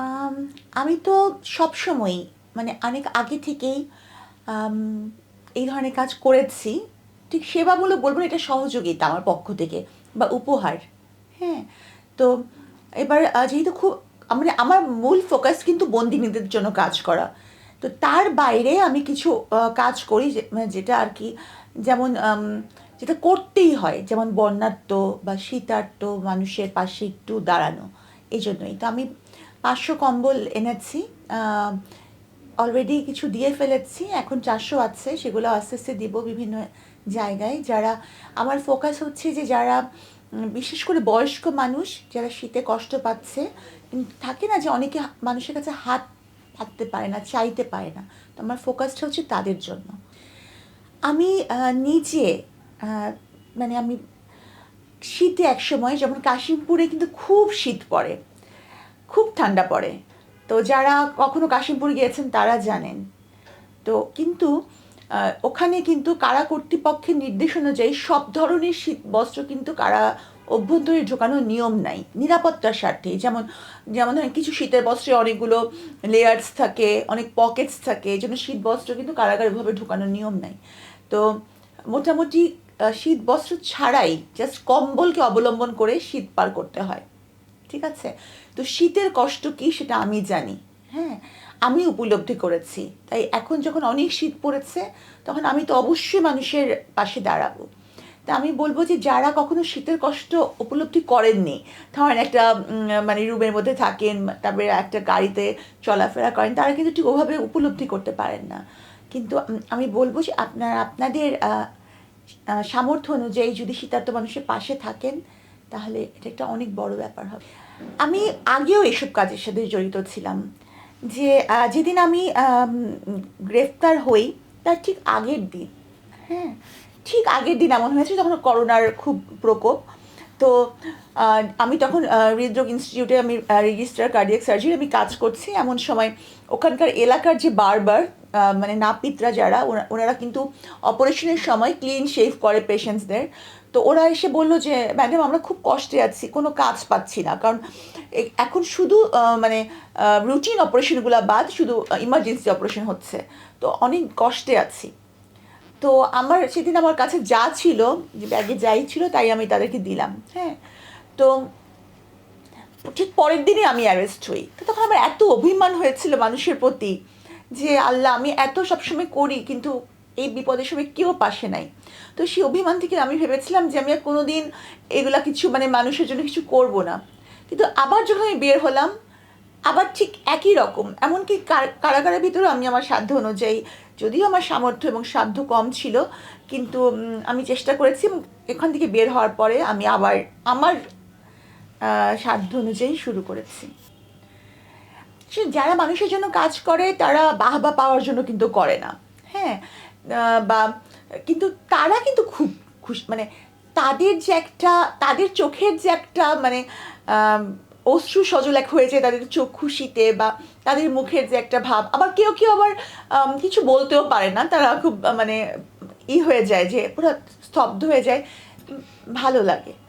আম আমি তো সবসময়ই মানে অনেক আগে থেকেই আম এই ধরনের কাজ করেছি। ঠিক সেবামূলক বলব না, এটা সহযোগিতা আমার পক্ষ থেকে বা উপহার। হ্যাঁ? তো এবার যেহেতু মানে আমার মূল ফোকাস কিন্তু বন্দিনীদের জন্য কাজ করা। তো তার বাইরে আমি কিছু কাজ করি মানে যেটা আর কি, যেমন যেটা করতেই হয়। যেমন বন্যার্ত বা শীতার্ত মানুষের পাশে একটু দাঁড়ানো। এজন্যই। তো আমি ৫০০ কম্বল এনেছি। আ অলরেডি কিছু দিয়ে ফেলেছি। এখন ৪০০ আছে। সেগুলো আস্তে, আস্তে দিব বিভিন্ন জায়গায়। আমার ফোকাস হচ্ছে যে যারা বিশেষ করে বয়স্ক মানুষ, যারা শীতে কষ্ট পাচ্ছে। থাকে না যে অনেকে মানুষের কাছে হাত পাততে পারে না, চাইতে পারে না। তো আমার ফোকাসটা হচ্ছে তাদের জন্য। আমি নিজে আ মানে আমি শীতে একসময়, যেমন কাশিমপুরে কিন্তু খুব শীত পড়ে। খুব ঠান্ডা পড়ে। তো যারা কখনো কাশিমপুর গিয়েছেন তারা জানেন। তো কিন্তু ওখানে কিন্তু কারা কর্তৃপক্ষের নির্দেশ অনুযায়ী সব ধরনের শীতবস্ত্র কিন্তু অভ্যন্তরে ঢোকানোর নিয়ম নাই। নিরাপত্তার স্বার্থে। যেমন যেমন ধরেন কিছু শীতের বস্ত্রে অনেকগুলো লেয়ার্স থাকে, অনেক পকেটস থাকে। এজন্য শীতবস্ত্র কিন্তু কারাগারে ওভাবে ঢোকানোর নিয়ম নাই। তো মোটামুটি শীতবস্ত্র ছাড়াই জাস্ট কম্বলকে অবলম্বন করে শীত পার করতে হয়। ঠিক আছে? তো শীতের কষ্ট কী সেটা আমি জানি। হ্যাঁ? আমি উপলব্ধি করেছি। তাই এখন যখন অনেক শীত পড়েছে, তখন আমি তো অবশ্যই মানুষের পাশে দাঁড়াবো। তা আমি বলব যে যারা কখনো শীতের কষ্ট উপলব্ধি করেননি, ধরেন একটা মানে রুমের মধ্যে থাকেন, তারপরে একটা গাড়িতে চলাফেরা করেন, তারা কিন্তু ঠিক ওভাবে উপলব্ধি করতে পারেন না। কিন্তু আমি বলব যে আপনাদের সামর্থ্য অনুযায়ী যদি শীতার্ত মানুষের পাশে থাকেন, তাহলে এটা একটা অনেক বড় ব্যাপার হবে। আমি আগেও এসব কাজের সাথে জড়িত ছিলাম। যে যেদিন আমি গ্রেফতার হই, তার ঠিক আগের দিন, হ্যাঁ? ঠিক আগের দিন এমন হয়েছে যখন করোনার খুব প্রকোপ। তো আমি তখন হৃদরোগ ইনস্টিটিউটে আমি রেজিস্ট্রার কার্ডিয়াক সার্জারি আমি কাজ করছি। এমন সময় ওখানকার এলাকার যে বারবার মানে নাপিতরা যারা ওনারা কিন্তু অপারেশনের সময় ক্লিন শেভ করে পেশেন্টসদের। তো ওরা এসে বলল যে, "ম্যাডাম আমরা খুব কষ্টে আছি, কোনো কাজ পাচ্ছি না।" কারণ এখন শুধু মানে রুটিন অপারেশনগুলা বাদ শুধু ইমার্জেন্সি অপারেশন হচ্ছে। তো অনেক কষ্টে আছি। তো সেদিন আমার কাছে যা ছিল, যে ব্যাগে যাই ছিল তাই আমি তাদেরকে দিলাম। হ্যাঁ? তো ঠিক পরের দিনই আমি অ্যারেস্ট হই। তো তখন আমার এত অভিমান হয়েছিল মানুষের প্রতি যে, আল্লাহ আমি এত সবসময় করি কিন্তু এই বিপদের সময় কেউ পাশে নাই। তো সেই অভিমান থেকে আমি ভেবেছিলাম যে আমি আর কোনোদিন এগুলা কিছু মানে মানুষের জন্য কিছু করব না। কিন্তু আবার যখন আমি বের হলাম, আবার ঠিক একই রকম। এমনকি কারাগারের ভিতরেও আমি আমার সাধ্য অনুযায়ী, যদিও আমার সামর্থ্য এবং সাধ্য কম ছিল, কিন্তু আমি চেষ্টা করেছি এবং এখান থেকে বের হওয়ার পরে আমি আবার আমার সাধ্য অনুযায়ী শুরু করেছি। যারা মানুষের জন্য কাজ করে তারা বাহবা পাওয়ার জন্য কিন্তু করে না। হ্যাঁ? বা কিন্তু তারা কিন্তু খুব খুশি, মানে তাদের চোখের যে একটা মানে আম অশ্রু সজল হয়ে যায় তাদের চোখ খুশিতে, বা তাদের মুখের যে একটা ভাব। আবার কেউ, কেউ আবার কিছু বলতেও পারে না। তারা খুব মানে হয়ে যায় যে পুরা স্তব্ধ হয়ে যায়। ভালো লাগে।